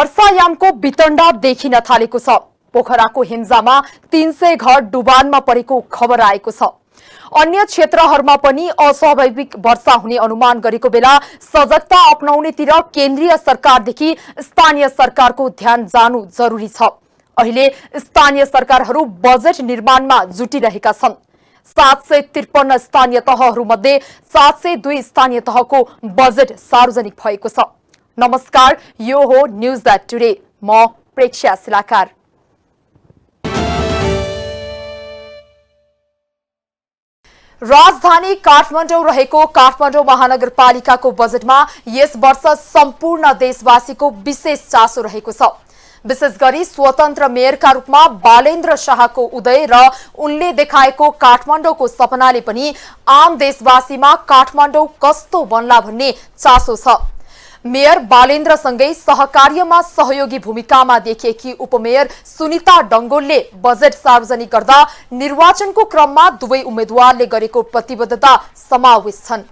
वर्षायामको वितण्डा देखिन थालेको छ। पोखराको हिम्जामा 300 घर डुबानमा परेको खबर आएको छ। अन्य क्षेत्रहरूमा पनि अस्वाभाविक वर्षा हुने अनुमान गरेको बेला सजगता अपनाउनेतिर केन्द्रीय सरकारदेखि स्थानीय सरकारको ध्यान जानु जरुरी छ। अहिले स्थानीय सरकारहरू बजेट निर्माणमा जुटिरहेका छन्। 753 स्थानीय तहहरूमध्ये 702 स्थानीय तहको बजेट सार्वजनिक भएको छ। नमस्कार, यो हो न्यूज दैट टुडे। म प्रेक्षा सिलाकार। राजधानी काठमाडौँ रहेको काठमाडौँ महानगरपालिकाको बजेटमा यस वर्ष सम्पूर्ण देशवासीको विशेष चासो रहेको छ। विशेष गरी स्वतन्त्र मेयरका रूपमा बालेन्द्र शाहको उदय र उनले देखाएको काठमाडौँको सपनाले पनि आम देशवासीमा काठमाडौँ कस्तो बन्ला भन्ने चासो छ। मेयर बालेन्द्रसँगै सहकार्यमा सहयोगी भूमिकामा देखिएकी उपमेयर सुनिता डंगोलले बजेट सार्वजनिक गर्दा निर्वाचनको क्रममा दुवै उम्मेद्वारले गरेको प्रतिबद्धता समावेश छन्।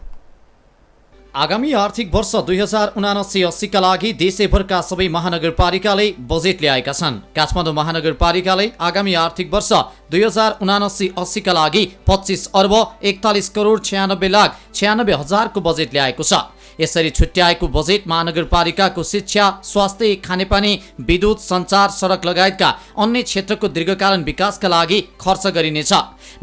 आगामी आर्थिक वर्ष 2079-80 का लागि देशैभरका सबै महानगरपालिकाले बजेट ल्याएका छन्। काठमाडौँ महानगरपालिकाले आगामी आर्थिक वर्ष 2079-80 का लागि 25 अर्ब 41 करोड 96 लाख 96 हजारको बजेट ल्याएको छ। यसरी छुट्याएको बजेट महानगरपालिकाको शिक्षा, स्वास्थ्य, खानेपानी, विद्युत, सञ्चार, सडक लगायतका अन्य क्षेत्रको दीर्घकालीन विकासका लागि खर्च गरिनेछ।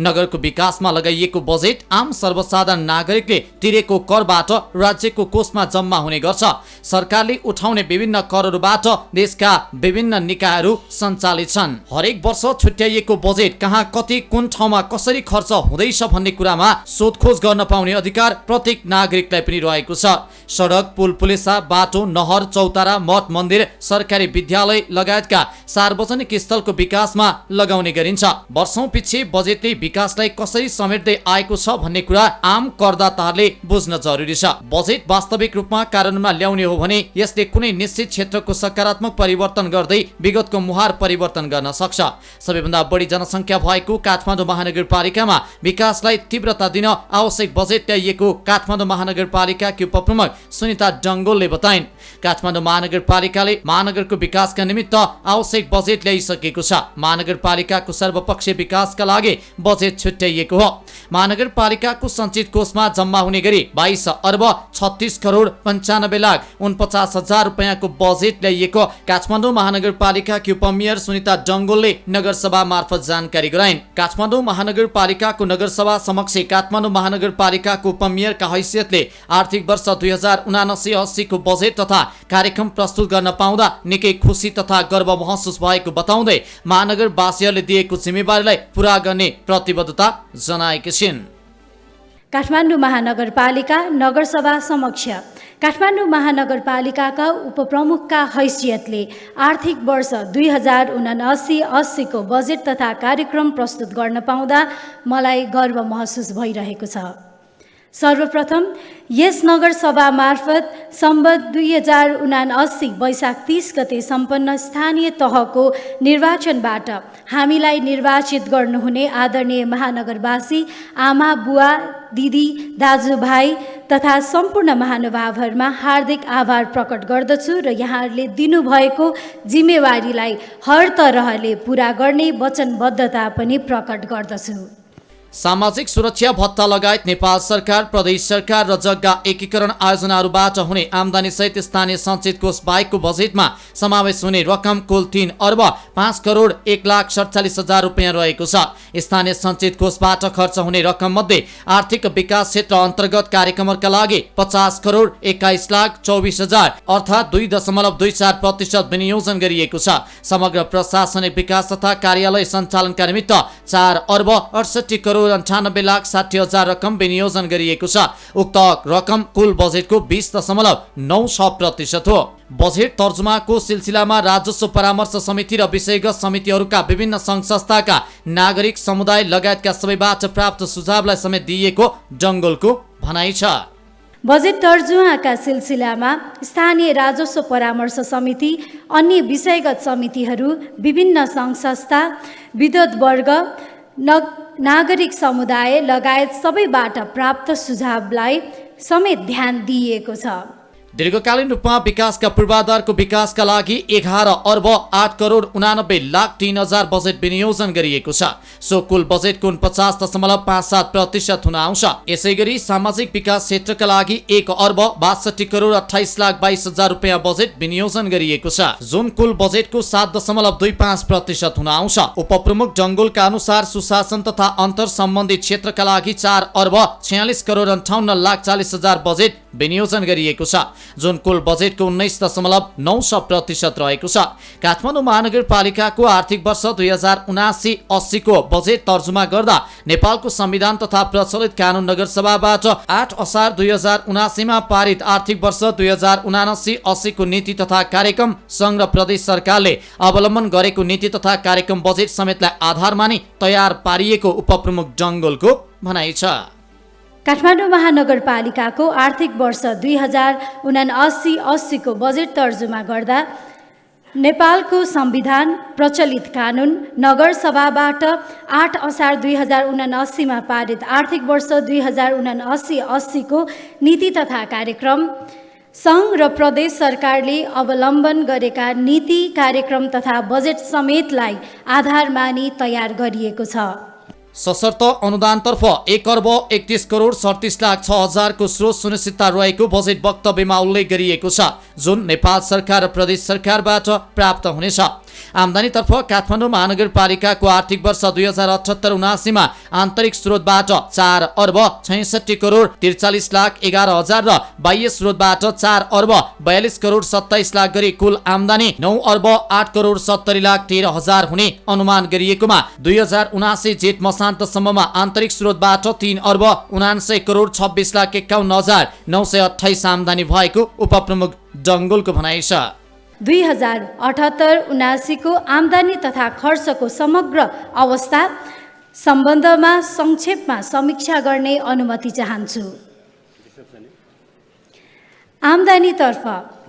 नगरको विकासमा लगाइएको बजेट आम सर्वसाधारण नागरिकले तिरेको करबाट राज्यको कोषमा जम्मा हुने गर्छ। सरकारले उठाउने विभिन्न करहरूबाट देशका विभिन्न निकायहरू सञ्चालित छन्। हरेक वर्ष छुट्याइएको बजेट कहाँ, कति, कुन ठाउँमा कसरी खर्च हुँदैछ भन्ने कुरामा सोधखोज गर्न पाउने अधिकार प्रत्येक नागरिकलाई पनि रहेको छ। सडक, पुल, पुलेसा, बाटो, नहर, चौतारा, मठ मन्दिर, सरकारी विद्यालय लगायतका सार्वजनिक स्थलको विकासमा लगाउने गरिन्छ। वर्षौं पछि बजेटले विकासलाई कसरी समेट्दै आएको छ भन्ने कुरा आम करदाताहरूले बुझ्न जरुरी छ। बजेट वास्तविक रूपमा कार्यान्वयनमा ल्याउने हो भने यसले कुनै निश्चित क्षेत्रको सकारात्मक परिवर्तन गर्दै विगतको मुहार परिवर्तन गर्न सक्छ। सबैभन्दा बढी जनसङ्ख्या भएको काठमाडौँ महानगरपालिकामा विकासलाई तीव्रता दिन आवश्यक बजेट ल्याइएको काठमाडौँ महानगरपालिकाकी उपप्रमुख सुनिता डंगोलले बताइन्। काठमाडौँ महानगरपालिकाले महानगरको विकासका निमित्त आवश्यक बजेट ल्याइसकेको छ। महानगरपालिकाको सर्वपक्षीय विकासका लागि बजेट छुट्याइएको हो। महानगरपालिकाको सञ्चित कोषमा जम्मा हुने गरी 22 अर्ब 36 करोड 95 लाख 49 हजार रुपैयाँको बजेट ल्याइएको काठमाडौँ महानगरपालिकाकी उपमेयर सुनिता डंगोलले नगरसभा मार्फत जानकारी गराइन्। काठमाडौँ महानगरपालिकाको नगरसभा समक्ष काठमाडौँ महानगरपालिकाको उपमेयरका हैसियतले आर्थिक वर्ष 2079-80 को बजेट तथा कार्यक्रम प्रस्तुत गर्न पाउँदा निकै खुसी तथा गर्व महसुस भएको बताउँदै महानगरवासीहरूले दिएको जिम्मेवारीलाई पूरा गर्ने प्रतिबद्धता जनाएकी छिन्। काठमाडौँ महानगरपालिका नगरसभा समक्ष काठमाडौँ महानगरपालिकाका उपप्रमुखका हैसियतले आर्थिक वर्ष 2079-80 को बजेट तथा कार्यक्रम प्रस्तुत गर्न पाउँदा मलाई गर्व महसुस भइरहेको छ। सर्वप्रथम यस नगरसभा मार्फत सम्बत 2079 वैशाख 30 गते सम्पन्न स्थानीय तहको निर्वाचनबाट हामीलाई निर्वाचित गर्नुहुने आदरणीय महानगरवासी आमा, बुवा, दिदी, दाजुभाइ तथा सम्पूर्ण महानुभावहरूमा हार्दिक आभार प्रकट गर्दछु र यहाँहरूले दिनुभएको जिम्मेवारीलाई हर तरहले पूरा गर्ने वचनबद्धता पनि प्रकट गर्दछु। सामाजिक सुरक्षा भत्ता लगायत नेपाल सरकार, प्रदेश सरकार र जग्गा एकीकरण आयोजनाहरूबाट हुने आमदानी सहित स्थानीय सञ्चित कोष बाहेकको बजेटमा समावेश हुने रकम कुल 3 अर्ब 5 करोड 1 लाख 47 हजार रुपैयाँ रहेको छ। स्थानीय सञ्चित कोषबाट खर्च हुने रकम मध्ये आर्थिक विकास क्षेत्र अन्तर्गत कार्यक्रमहरूका लागि 50 करोड 21 लाख 24 हजार अर्थात् 2.24% विनियोजन गरिएको छ। समग्र प्रशासनिक विकास तथा कार्यालय सञ्चालनका निमित्त 4 अर्ब 68 करोड 98 लाख 60 हजार रकम विनियोजन गरिएको छ। उक्त रकम कुल बजेटको 20.96% हो। बजेट तर्जुमाको सिलसिलामा राजस्व परामर्श समिति र विषयगत समितिहरूका विभिन्न सङ्घ संस्थाका नागरिक समुदाय लगायतका सबैबाट प्राप्त सुझावलाई समेत दिइएको डंगोलको भनाइ छ। बजेट तर्जुमाका सिलसिलामा स्थानीय राजस्व परामर्श समिति, अन्य विषयगत समितिहरू, विभिन्न सङ्घ संस्था, विद्युत वर्ग, नागरिक समुदाय लगायत सबैबाट प्राप्त सुझावलाई समेत ध्यान दिइएको छ। दीर्घकालीन रूपमा विकासका पूर्वाधारको विकासका लागि 11 अर्ब 8 करोड 89 लाख 3 हजार बजेट विनियोजन गरिएको छ। सो कुल बजेटको 49.57% हुन आउँछ। यसैगरी सामाजिक विकास क्षेत्रका लागि 1 अर्ब 62 करोड 28 लाख 22 हजार रुपियाँ बजेट विनियोजन गरिएको छ, जुन कुल बजेटको 7.25% हुन आउँछ। उपप्रमुख जंगुलका अनुसार सुशासन तथा अन्तर सम्बन्धित क्षेत्रका लागि 4 अर्ब 46 करोड 58 लाख 40 हजार बजेट विनियोजन गरिएको छ, जुन कुल बजेटको 19.9% रहेको छ। काठमाडौँ महानगरपालिकाको आर्थिक वर्ष 2079-80 को बजेट तर्जुमा गर्दा नेपालको संविधान तथा प्रचलित कानून नगरसभाबाट 8 असार 2079 मा पारित आर्थिक वर्ष 2079-80 को नीति तथा कार्यक्रम संघ र प्रदेश सरकारले अवलम्बन गरेको नीति तथा कार्यक्रम बजेट समेतलाई आधार मानि तयार पारिएको उपप्रमुख जंगुलको भनाइ छ। काठमाडौँ महानगरपालिकाको आर्थिक वर्ष 2079-80 को बजेट तर्जुमा गर्दा नेपालको संविधान प्रचलित कानून नगरसभाबाट 8 असार 2079 मा पारित आर्थिक वर्ष 2079-80 को नीति तथा कार्यक्रम संघ र प्रदेश सरकारले अवलम्बन गरेका नीति कार्यक्रम तथा बजेट समेतलाई आधार मानि तयार गरिएको छ। सशर्त अनुदानतर्फ 1 अर्ब 31 करोड 37 लाख 6 हजार को स्रोत सुनिश्चितता रहेको बजेट वक्तव्यमा उल्लेख गरिएको छ, जुन नेपाल सरकार र प्रदेश सरकारबाट प्राप्त हुनेछ। आम्दानीतर्फ काठमाडौँ महानगरपालिकाको आर्थिक वर्ष 2078-79 मा आन्तरिक स्रोतबाट 4 अर्ब 66 करोड 43 लाख 11 हजार र बाह्य स्रोतबाट 4 अर्ब 42 करोड 27 लाख गरी कुल आम्दानी 9 अर्ब 8 करोड 70 लाख 13 हजार हुने अनुमान गरिएकोमा 2079 जेठ मसान्तसम्ममा आन्तरिक स्रोतबाट 3 अर्ब 79 करोड 26 लाख 51 हजार 928 आम्दानी भएको उपप्रमुख जंगुलको भनाइ छ। 2078-79 को आम्दानी तथा खर्चको समग्र अवस्था सम्बन्धमा संक्षेपमा समीक्षा गर्ने अनुमति चाहन्छु। आम्दानीतर्फ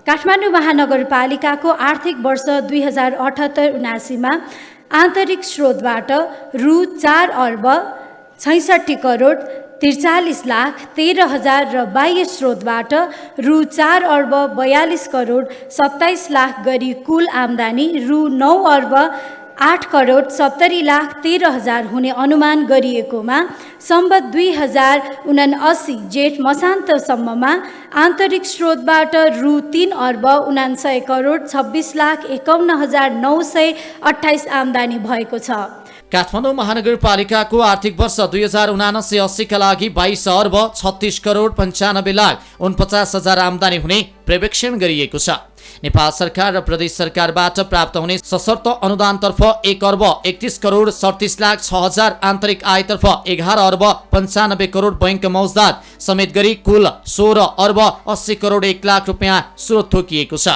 काठमाडौँ महानगरपालिकाको आर्थिक वर्ष 2078-79 मा आन्तरिक स्रोतबाट रु 4 अर्ब 66 करोड 43 लाख 13 हजार र बाह्य स्रोतबाट रु 4 अर्ब 42 करोड 27 लाख गरी कुल आम्दानी रु 9 अर्ब 8 करोड 70 लाख 13 हजार हुने अनुमान गरिएकोमा सम्बत 2079 जेठ मसान्तसम्ममा आन्तरिक स्रोतबाट रु 3 अर्ब 69 करोड 26 लाख 51 हजार 928 आम्दानी भएको छ। काठमाडौँ महानगरपालिकाको आर्थिक वर्ष 2079-80 का लागि 22 अर्ब 36 करोड 95 लाख 49 हजार आम्दानी हुने पर्यवेक्षण गरिएको छ। नेपाल सरकार र प्रदेश सरकारबाट प्राप्त हुने सशर्त अनुदानतर्फ 1 अर्ब 31 करोड 37 लाख 6 हजार, आन्तरिक आयतर्फ 11 अर्ब 95 करोड बैंक मौजदात समेत गरी कुल 16 अर्ब 80 करोड 1 लाख रुपियाँ स्रोत थोकिएको छ।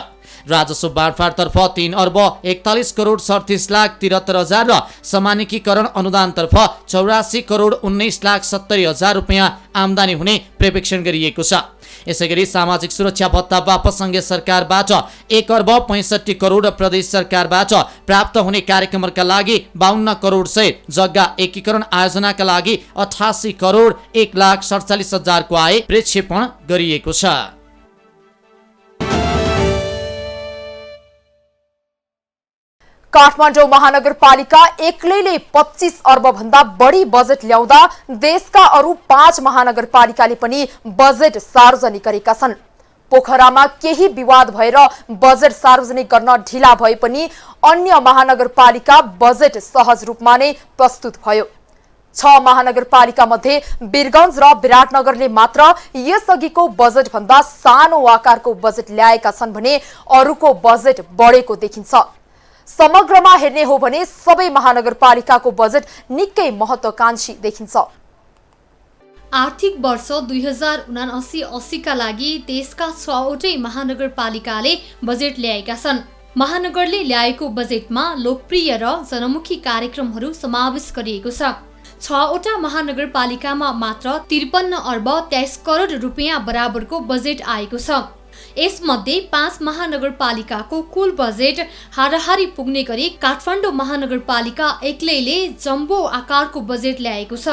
राजस्व बाँडफाँडतर्फ 3 अर्ब 41 करोड 37 लाख 73 हजार र समानिकीकरण अनुदानतर्फ 84 करोड 19 लाख 70 हजार रुपियाँ आम्दानी हुने पर्यवेक्षण गरिएको छ। यसैगरी सामाजिक सुरक्षा भत्ता वापस संघीय सरकारबाट 1 अर्ब 65 करोड र प्रदेश सरकारबाट प्राप्त हुने कार्यक्रमहरूका लागि 52 करोड सहित जग्गा एकीकरण आयोजनाका लागि 88 करोड 1 लाख 47 हजार को आय प्रक्षेपण गरिएको छ। काठमाडौँ महानगरपालिका एक्लैले 25 अर्ब भन्दा बढी बजेट ल्याउँदा देशका अरू 5 महानगरपालिकाले पनि बजेट सार्वजनिक गरेका छन्। पोखरामा केही विवाद भएर बजेट सार्वजनिक गर्न ढिला भए पनि अन्य महानगरपालिका बजेट सहज रूपमा नै प्रस्तुत भयो। 6 महानगरपालिका मध्ये वीरगञ्ज र विराटनगरले मात्र यसअघिको बजेट भन्दा सानो आकारको बजेट ल्याएका छन् भने अरूको बजेट बढेको देखिन्छ। समग्रमा हेर्ने हो भने सबै महानगरपालिकाको बजेट निकै महत्त्वकांक्षी देखिन्छ। आर्थिक वर्ष 2079-80 का लागि देशका 6वटै महानगरपालिकाले बजेट ल्याएका छन्। महानगरले ल्याएको बजेटमा लोकप्रिय र जनमुखी कार्यक्रमहरू समावेश गरिएको छ। 6वटा महानगरपालिकामा मात्र 53 अर्ब 23 करोड रुपियाँ बराबरको बजेट आएको छ। यसमध्ये 5 महानगरपालिकाको कुल बजेट हाराहारी पुग्ने गरी काठमाडौँ महानगरपालिका एक्लैले जम्बो आकारको बजेट ल्याएको छ।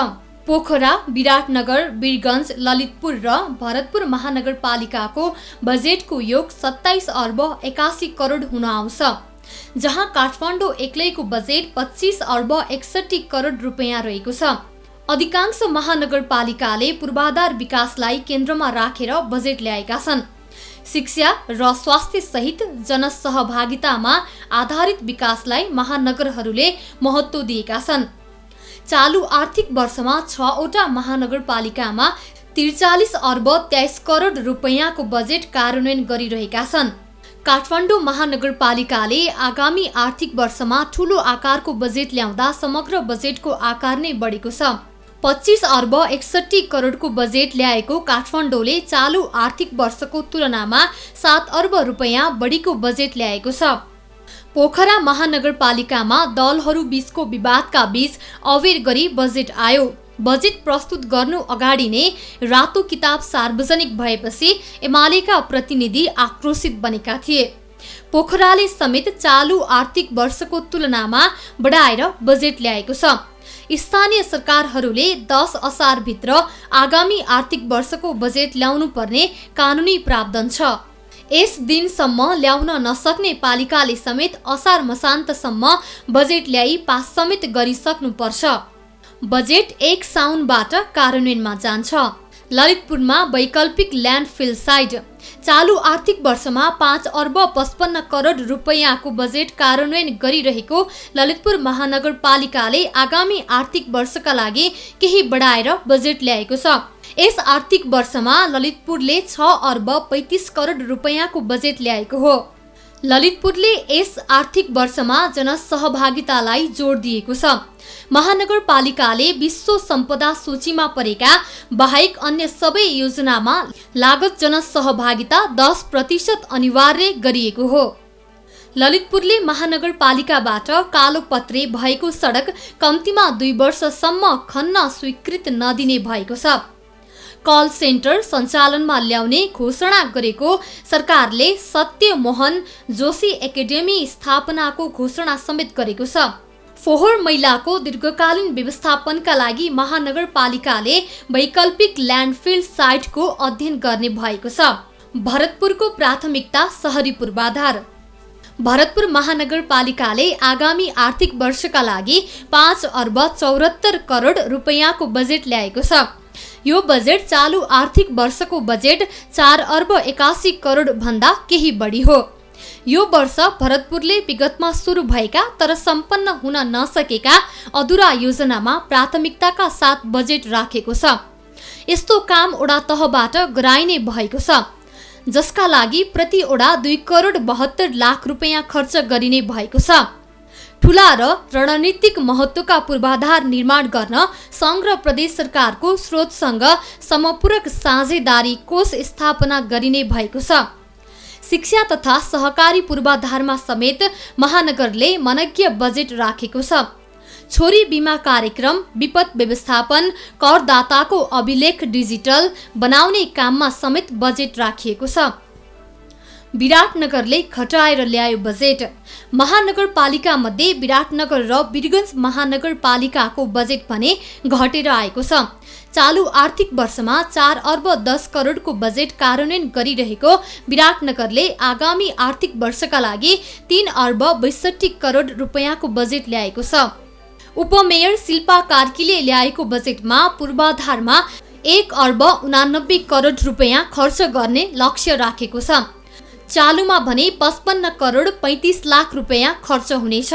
पोखरा, विराटनगर, वीरगञ्ज, ललितपुर र भरतपुर महानगरपालिकाको बजेटको योग 27 अर्ब 81 करोड हुन आउँछ, जहाँ काठमाडौँ एक्लैको बजेट 25 अर्ब 61 करोड रुपैयाँ रहेको छ। अधिकांश महानगरपालिकाले पूर्वाधार विकासलाई केन्द्रमा राखेर बजेट ल्याएका छन्। शिक्षा र स्वास्थ्य सहित जनसहभागितामा आधारित विकासलाई महानगरहरूले महत्त्व दिएका छन्। चालु आर्थिक वर्षमा 6 वटा महानगरपालिकामा 43 अर्ब 23 करोड रुपैयाँको बजेट कार्यान्वयन गरिरहेका छन्। काठमाडौँ महानगरपालिकाले आगामी आर्थिक वर्षमा ठूलो आकारको बजेट ल्याउँदा समग्र बजेटको आकार नै बढेको छ। 25 अर्ब 61 करोडको बजेट ल्याएको काठमाडौँले चालु आर्थिक वर्षको तुलनामा 7 अर्ब रुपैयाँ बढीको बजेट ल्याएको छ। पोखरा महानगरपालिकामा दलहरू बीचको विवादका बीच अबेर गरी बजेट आयो। बजेट प्रस्तुत गर्नु अगाडि नै रातो किताब सार्वजनिक भएपछि एमालेका प्रतिनिधि आक्रोशित बनेका थिए। पोखराले समेत चालु आर्थिक वर्षको तुलनामा बढाएर बजेट ल्याएको छ। स्थानीय सरकारहरूले 10 असारभित्र आगामी आर्थिक वर्षको बजेट ल्याउनु पर्ने कानुनी प्रावधान छ। यस दिनसम्म ल्याउन नसक्ने पालिकाले समेत असार मसान्तसम्म बजेट ल्याई पास समेत गरिसक्नुपर्छ। बजेट 1 साउनबाट कार्यान्वयनमा जान्छ। ललितपुरमा वैकल्पिक ल्यान्डफिल साइट चालु आर्थिक वर्षमा 5 अर्ब 55 करोड रुपैयाँको बजेट कार्यान्वयन गरिरहेको ललितपुर महानगरपालिकाले आगामी आर्थिक वर्षका लागि केही बढाएर बजेट ल्याएको छ। यस आर्थिक वर्षमा ललितपुरले 6 अर्ब 35 करोड रुपैयाँको बजेट ल्याएको हो। ललितपुरले यस आर्थिक वर्षमा जनसहभागितालाई जोड दिएको छ। महानगरपालिकाले विश्व सम्पदा सूचीमा परेका बाहेक अन्य सबै योजनामा लागत जनसहभागिता 10% अनिवार्य गरिएको हो। ललितपुरले महानगरपालिकाबाट कालोपत्रे भएको सडक कम्तीमा 2 वर्षसम्म खन्न स्वीकृत नदिने भएको छ। कल सेन्टर सञ्चालनमा ल्याउने घोषणा गरेको सरकारले सत्यमोहन जोशी एकाडेमी स्थापनाको घोषणा समेत गरेको छ। फोहोर मैलाको दीर्घकालीन व्यवस्थापनका लागि महानगरपालिकाले वैकल्पिक ल्यान्डफिल साइटको अध्ययन गर्ने भएको छ। भरतपुरको प्राथमिकता शहरी पूर्वाधार। भरतपुर महानगरपालिकाले आगामी आर्थिक वर्षका लागि 5 अर्ब 74 करोड रुपैयाँको बजेट ल्याएको छ। यो बजेट चालु आर्थिक वर्षको बजेट 4 अर्ब 81 करोड भन्दा केही बढी हो। यो वर्ष भरतपुरले विगतमा सुरु भएका तर सम्पन्न हुन नसकेका अधुरा योजनामा प्राथमिकताका साथ बजेट राखेको छ। यस्तो काम ओडा तहबाट गराइने भएको छ, जसका लागि प्रति ओडा 2 करोड 72 लाख रुपैयाँ खर्च गरिने भएको छ। ठूला र रणनीतिक महत्त्वका पूर्वाधार निर्माण गर्न सङ्घ र प्रदेश सरकारको स्रोतसँग समपूरक साझेदारी कोष स्थापना गरिने भएको छ। शिक्षा तथा सहकारी पूर्वाधारमा समेत महानगरले मनज्ञ बजेट राखेको छ। छोरी बिमा कार्यक्रम, विपद व्यवस्थापन, करदाताको अभिलेख डिजिटल बनाउने काममा समेत बजेट राखिएको छ। विराटनगरले घटाएर ल्यायो बजेट। महानगरपालिका मध्ये विराटनगर र वीरगञ्ज महानगरपालिकाको बजेट भने घटेर आएको छ। चालु आर्थिक वर्षमा 4 अर्ब 10 करोडको बजेट कार्यान्वयन गरिरहेको विराटनगरले आगामी आर्थिक वर्षका लागि 3 अर्ब 62 करोड रुपैयाँको बजेट ल्याएको छ। उपमेयर शिल्पा कार्कीले ल्याएको बजेटमा पूर्वाधारमा 1 अर्ब 89 करोड रुपैयाँ खर्च गर्ने लक्ष्य राखेको छ। चालुमा भने 55 करोड 35 लाख रुपैयाँ खर्च हुनेछ।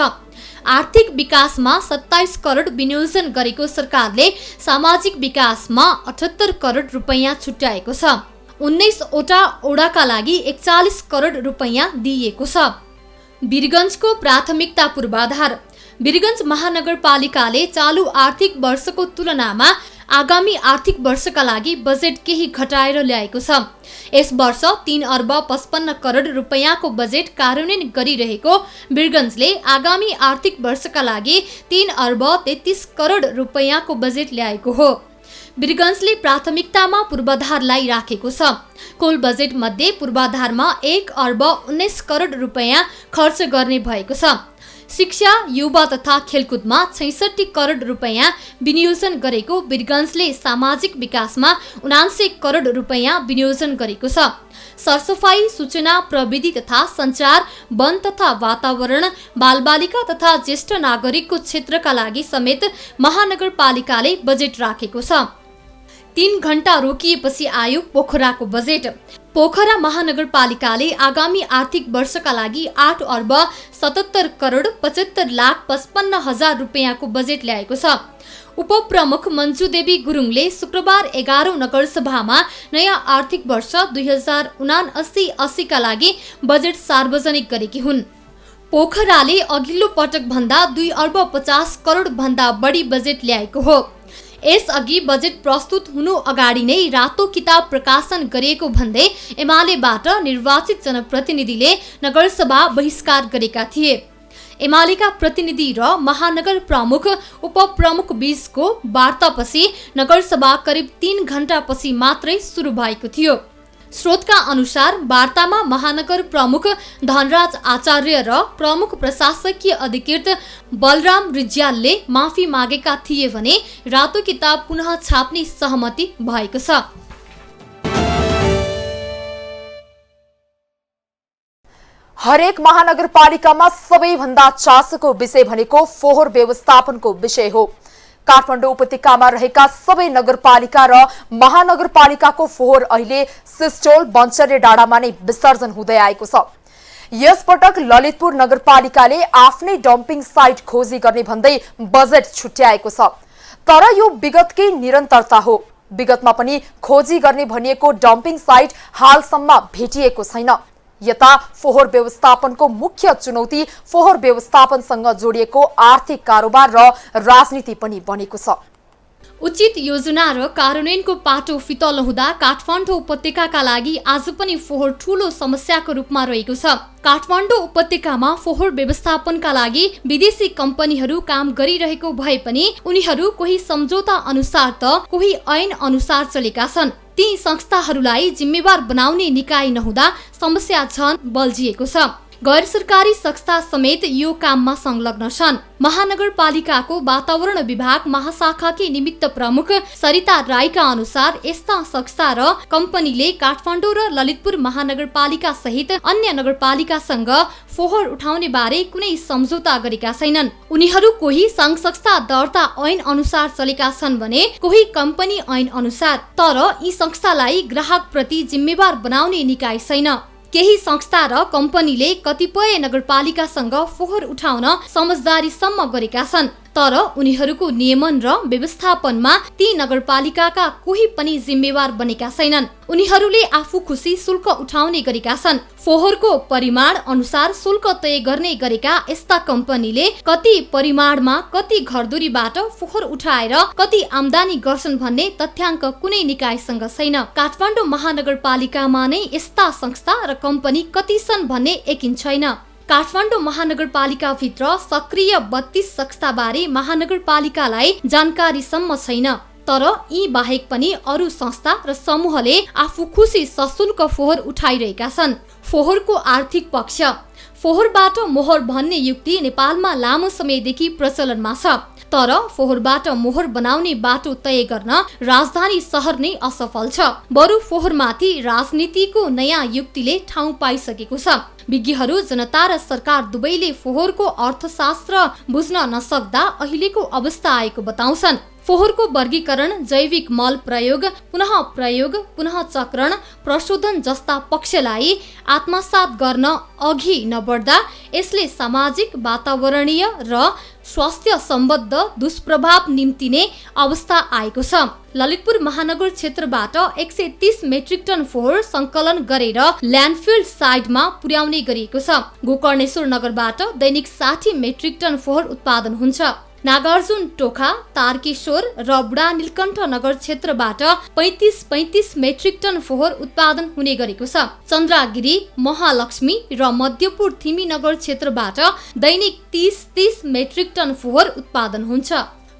आर्थिक विकासमा 27 करोड विनियोजन गरेको सरकारले सामाजिक विकासमा 78 करोड रुपैयाँ छुट्याएको छ। 19 वटा ओडाका लागि 41 करोड रुपैयाँ दिइएको छ। वीरगञ्जको प्राथमिकता पूर्वाधार। वीरगञ्ज महानगरपालिकाले चालु आर्थिक वर्षको तुलनामा आगामी आर्थिक वर्षका लागि बजेट केही घटाएर ल्याएको छ। यस वर्ष 3 अर्ब 55 करोड रुपैयाँको बजेट कार्यान्वयन गरिरहेको वीरगञ्जले आगामी आर्थिक वर्षका लागि 3 अर्ब 33 करोड रुपैयाँको बजेट ल्याएको हो। वीरगञ्जले प्राथमिकतामा पूर्वाधारलाई राखेको छ। कुल बजेट मध्ये पूर्वाधारमा 1 अर्ब 19 करोड रुपैयाँ खर्च गर्ने भएको छ। शिक्षा, युवा तथा खेलकुदमा 66 करोड रुपैयाँ विनियोजन गरेको वीरगञ्जले सामाजिक विकासमा 79 करोड रुपैयाँ विनियोजन गरेको छ। सरसफाई, सूचना प्रविधि तथा सञ्चार, वन तथा वातावरण, बालबालिका तथा ज्येष्ठ नागरिकको क्षेत्रका लागि समेत महानगरपालिकाले बजेट राखेको छ। 3 घण्टा रोकिएपछि आयो पोखराको बजेट। पोखरा महानगरपालिकाले आगामी आर्थिक वर्षका लागि 8 अर्ब 77 करोड 75 लाख 55 हजार रुपैयाँको बजेट ल्याएको छ। उपप्रमुख मञ्जुदेवी गुरुङले शुक्रबार 11औं नगरसभामा नयाँ आर्थिक वर्ष 2079-80 का लागि बजेट सार्वजनिक गरेकी हुन्। पोखराले अघिल्लो पटक भन्दा 2 अर्ब 50 करोड भन्दा बढी बजेट ल्याएको हो। यसअघि बजेट प्रस्तुत हुनु अगाडि नै रातो किताब प्रकाशन गरिएको भन्दै एमालेबाट निर्वाचित जनप्रतिनिधिले नगरसभा बहिष्कार गरेका थिए। एमालेका प्रतिनिधि र महानगर प्रमुख उपप्रमुख बीचको वार्तापछि नगरसभा करिब 3 घण्टापछि मात्रै सुरु भएको थियो। स्रोतका अनुसार वार्तामा महानगर प्रमुख धनराज आचार्य र प्रमुख प्रशासकीय अधिकृत बलराम रिज्यालले माफी मागेका थिए भने रातो किताब पुनः छाप्ने सहमति भएको छ। हरेक महानगरपालिकामा सबैभन्दा चासोको विषय भनेको फोहोर व्यवस्थापनको विषय हो। काठमाडौँ उपत्यकामा रहेका सबै नगरपालिका र महानगरपालिकाको फोहोर अहिले सिस्टोल बन्चरे डाँडामा नै विसर्जन हुँदै आएको छ। यसपटक ललितपुर नगरपालिकाले आफ्नै डम्पिङ साइट खोजी गर्ने भन्दै बजेट छुट्याएको छ। तर यो विगतकै निरन्तरता हो। विगतमा पनि खोजी गर्ने भनिएको डम्पिङ साइट हालसम्म भेटिएको छैन। यता फोहोर व्यवस्थापनको मुख्य चुनौती फोहोर व्यवस्थापनसँग जोडिएको आर्थिक कारोबार र राजनीति पनि बनेको छ। उचित योजना र कार्यान्वयनको पाटो फितलो हुँदा काठमाडौँ उपत्यकाका लागि आज पनि फोहोर ठूलो समस्याको रूपमा रहेको छ। काठमाडौँ उपत्यकामा फोहोर व्यवस्थापनका लागि विदेशी कम्पनीहरू काम गरिरहेको भए पनि उनीहरू कोही सम्झौता अनुसार त कोही ऐन अनुसार चलेका छन्। ती संस्थाहरूलाई जिम्मेवार बनाउने निकाय नहुँदा समस्या झन बल्झिएको छ। गैर सरकारी संस्था समेत यो काममा संलग्न छन्। महानगरपालिकाको वातावरण विभाग महाशाखाकी निमित्त प्रमुख सरिता राईका अनुसार यस्ता संस्था र कम्पनीले काठमाडौँ र ललितपुर महानगरपालिका सहित अन्य नगरपालिकासँग फोहोर उठाउने बारे कुनै सम्झौता गरेका छैनन्। उनीहरू कोही संघ संस्था दर्ता ऐन अनुसार चलेका छन् भने कोही कम्पनी ऐन अनुसार। तर यी संस्थालाई ग्राहक प्रति जिम्मेवार बनाउने निकाय छैन। केही संस्था र कम्पनीले कतिपय नगरपालिकासँग फोहोर उठाउन समझदारीसम्म गरेका छन्। तर उनीहरूको नियमन र व्यवस्थापनमा ती नगरपालिकाका कोही पनि जिम्मेवार बनेका छैनन्। उनीहरूले आफू खुसी शुल्क उठाउने गरेका छन्। फोहोरको परिमाण अनुसार शुल्क तय गर्ने गरेका यस्ता कम्पनीले कति परिमाणमा कति घरधुरीबाट फोहोर उठाएर कति आम्दानी गर्छन् भन्ने तथ्याङ्क कुनै निकायसँग छैन। काठमाडौँ महानगरपालिकामा नै यस्ता संस्था र कम्पनी कति छन् भन्ने यकिन छैन। काठमाडौँ महानगरपालिकाभित्र सक्रिय 32 संस्थाबारे महानगरपालिकालाई जानकारीसम्म छैन। तर यी बाहेक पनि अरू संस्था र समूहले आफू खुसी सशुल्क फोहोर उठाइरहेका छन्। फोहोरको आर्थिक पक्ष। फोहोरबाट मोहर भन्ने युक्ति नेपालमा लामो समयदेखि प्रचलनमा छ। तर फोहोरबाट मोहर बनाउने बाटो तय गर्न राजधानी सहर नै असफल छ। बरु फोहोरमाथि राजनीतिको नयाँ युक्तिले ठाउँ पाइसकेको छ। विज्ञहरू जनता र सरकार दुवैले फोहोरको अर्थशास्त्र बुझ्न नसक्दा अहिलेको अवस्था आएको बताउँछन्। फोहोरको वर्गीकरण, जैविक मल प्रयोग, पुनः चक्रण, प्रशोधन जस्ता पक्षलाई आत्मसात गर्न अघि नबढ्दा यसले सामाजिक, वातावरणीय र स्वास्थ्य सम्बद्ध दुष्प्रभाव निम्तिने अवस्था आएको छ। ललितपुर महानगर क्षेत्रबाट 130 मेट्रिक टन फोहोर संकलन गरेर ल्यान्डफिल साइडमा पुर्याउने गरिएको छ। गोकर्णेश्वर नगरबाट दैनिक 60 मेट्रिक टन फोहोर उत्पादन हुन्छ। नागार्जुन टोखा, तारकेश्वर र बुढा नीलकण्ठ नगर क्षेत्रबाट 35 मेट्रिक टन फोहोर उत्पादन हुने गरेको छ। चन्द्रागिरी, महालक्ष्मी र मध्यपुर थिमी नगर क्षेत्रबाट दैनिक 30 मेट्रिक टन फोहोर उत्पादन हुन्छ।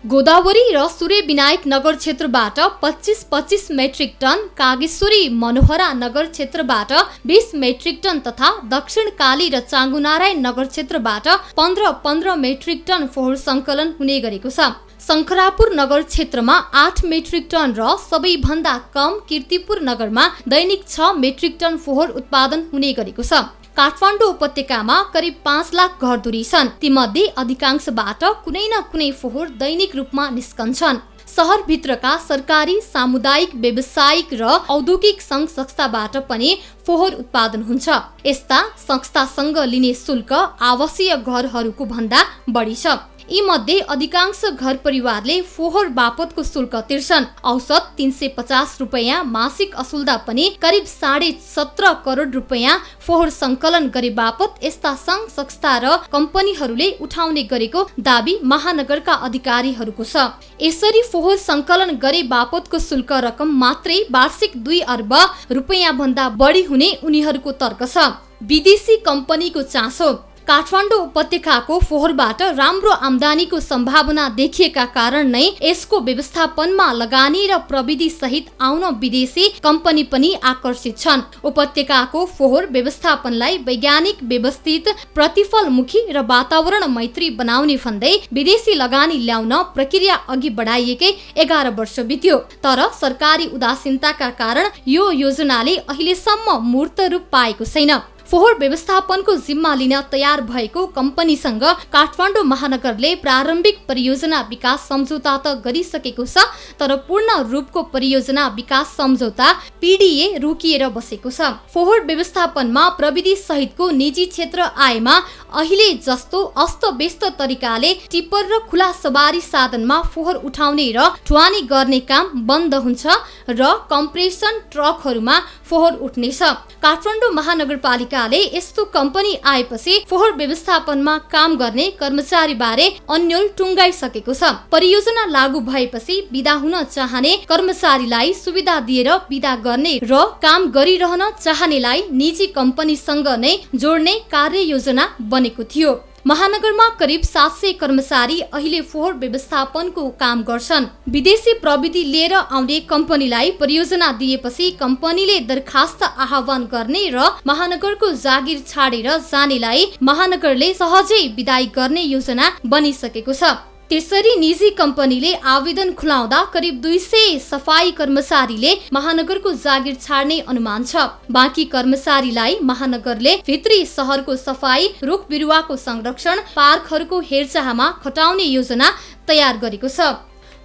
गोदावरी र सूर्यविनायक नगर क्षेत्रबाट 25-25 मेट्रिक टन, कागेश्वरी मनोहरा नगर क्षेत्रबाट 20 मेट्रिक टन तथा दक्षिण काली र चाङ्गुनारायण नगर क्षेत्रबाट 15-15 मेट्रिक टन फोहोर सङ्कलन हुने गरेको छ। शङ्खरापुर नगर क्षेत्रमा 8 मेट्रिक टन र सबैभन्दा कम कीर्तिपुर नगरमा दैनिक 6 मेट्रिक टन फोहोर उत्पादन हुने गरेको छ। काठमाडौँ उपत्यकामा करिब 5 लाख घरधुरी छन्। तीमध्ये अधिकांशबाट कुनै न कुनै फोहोर दैनिक रूपमा निस्कन्छन्। शहरभित्रका सरकारी, सामुदायिक, व्यावसायिक र औद्योगिक सङ्घ संस्थाबाट पनि फोहोर उत्पादन हुन्छ। यस्ता संस्थासँग लिने शुल्क आवासीय घरहरूको भन्दा बढी छ। यी मध्ये अधिकांश घर परिवारले फोहोर बापतको शुल्क तिर्छन्। औसत 350 रुपैयाँ मासिक असुल्दा पनि करिब 17.5 करोड रुपैयाँ फोहोर सङ्कलन गरे बापत यस्ता सङ्घ संस्था र कम्पनीहरूले उठाउने गरेको दाबी महानगरका अधिकारीहरूको छ। यसरी फोहोर सङ्कलन गरे बापतको शुल्क रकम मात्रै वार्षिक 2 अर्ब रुपैयाँ भन्दा बढी हुने उनीहरूको तर्क छ। विदेशी कम्पनीको चासो। काठमाडौँ उपत्यकाको फोहोरबाट राम्रो आम्दानीको सम्भावना देखिएका कारण नै यसको व्यवस्थापनमा लगानी र प्रविधि सहित आउन विदेशी कम्पनी पनि आकर्षित छन्। उपत्यकाको फोहोर व्यवस्थापनलाई वैज्ञानिक, व्यवस्थित, प्रतिफलमुखी र वातावरण मैत्री बनाउने भन्दै विदेशी लगानी ल्याउन प्रक्रिया अघि बढाइएकै 11 वर्ष बित्यो। तर सरकारी उदासीनताका कारण यो योजनाले अहिलेसम्म मूर्त रूप पाएको छैन। फोहोर व्यवस्थापनको जिम्मा लिन तयार भएको कम्पनीसँग काठमाडौँ महानगरले प्रारम्भिक परियोजना विकास सम्झौता त गरिसकेको छ, तर पूर्ण रूपको परियोजना विकास सम्झौता PDA रोकिएर बसेको छ। फोहोर व्यवस्थापनमा प्रविधि सहितको निजी क्षेत्र आएमा अहिले जस्तो अस्तव्यस्त तरिकाले टिप्पर र खुला सवारी साधनमा फोहोर उठाउने र ढुवानी गर्ने काम बन्द हुन्छ र कम्प्रेसन ट्रकहरूमा फोहोर उठ्नेछ। काठमाडौँ महानगरपालिकाले यस्तो कम्पनी आएपछि फोहोर व्यवस्थापनमा काम गर्ने कर्मचारी बारे अन्यल टुङ्गाइसकेको छ। परियोजना लागू भएपछि बिदा हुन चाहने कर्मचारीलाई सुविधा दिएर बिदा गर्ने र काम गरिरहन चाहनेलाई निजी कम्पनीसँग नै जोड्ने कार्ययोजना बनेको थियो। महानगरमा करिब 700 कर्मचारी अहिले फोहोर व्यवस्थापनको काम गर्छन्। विदेशी प्रविधि लिएर आउने कम्पनीलाई परियोजना दिएपछि कम्पनीले दरखास्त आह्वान गर्ने र महानगरको जागिर छाडेर जानेलाई महानगरले सहजै विदाई गर्ने योजना बनिसकेको छ। त्यसरी निजी कम्पनीले आवेदन खुलाउँदा करिब 200 सफाई कर्मचारीले महानगरको जागिर छाड्ने अनुमान छ। बाँकी कर्मचारीलाई महानगरले भित्री शहरको सफाई, रुख बिरुवाको संरक्षण, पार्कहरूको हेरचाहमा खटाउने योजना तयार गरेको छ।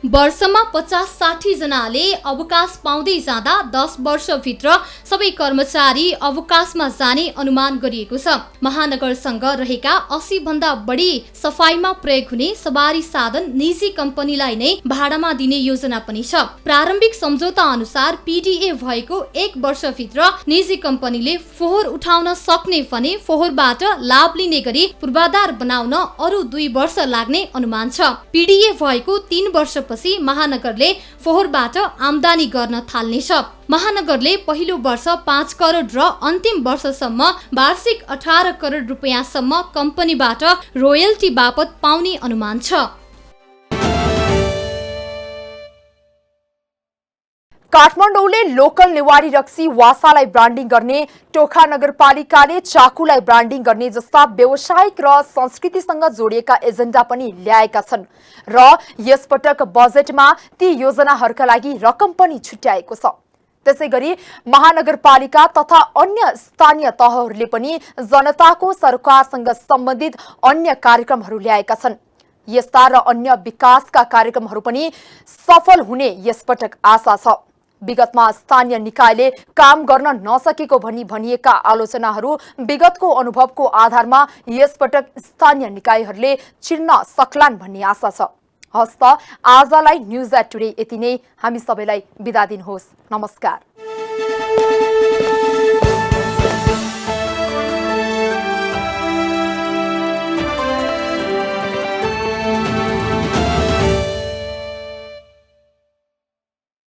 वर्षमा 50-60 जनाले अवकाश पाउँदै जाँदा 10 वर्षभित्र सबै कर्मचारी अवकाशमा जाने अनुमान गरिएको छ। महानगरसँग रहेका 80 भन्दा बढी सफाईमा प्रयोग हुने सवारी साधन निजी कम्पनीलाई नै भाडामा दिने योजना पनि छ। प्रारम्भिक सम्झौता अनुसार PDA भएको 1 वर्षभित्र निजी कम्पनीले फोहोर उठाउन सक्ने भने फोहोरबाट लाभ लिने गरी पूर्वाधार बनाउन अरु 2 वर्ष लाग्ने अनुमान छ। PDA भएको 3 वर्ष महानगरले फोहोरबाट आम्दानी गर्न थाल्नेछ। महानगरले पहिलो वर्ष 5 करोड र अन्तिम वर्षसम्म वार्षिक 18 करोड रुपैयाँसम्म कम्पनीबाट रोयल्टी बापत पाउने अनुमान छ। काठमाडौँले लोकल नेवारी रक्सी वासालाई ब्रान्डिङ गर्ने, टोखा नगरपालिकाले चाकुलाई ब्रान्डिङ गर्ने जस्ता व्यावसायिक र संस्कृतिसँग जोडिएका एजेन्डा पनि ल्याएका छन् र यसपटक बजेटमा ती योजनाहरूका लागि रकम पनि छुट्याएको छ। त्यसैगरी महानगरपालिका तथा अन्य स्थानीय तहहरूले पनि जनताको सरकारसँग सम्बन्धित अन्य कार्यक्रमहरू ल्याएका छन्। यस्ता र अन्य विकासका कार्यक्रमहरू पनि सफल हुने यसपटक आशा छ। विगतमा स्थानीय निकायले काम गर्न नसकेको भनिएका आलोचनाहरू विगतको अनुभवको आधारमा यसपटक स्थानीय निकायहरूले चिर्न सक्लान् भन्ने आशा छ। हस्त आजलाई न्यूज एट टुडे यति नै। हामी सबैलाई बिदा दिनुहोस्। नमस्कार।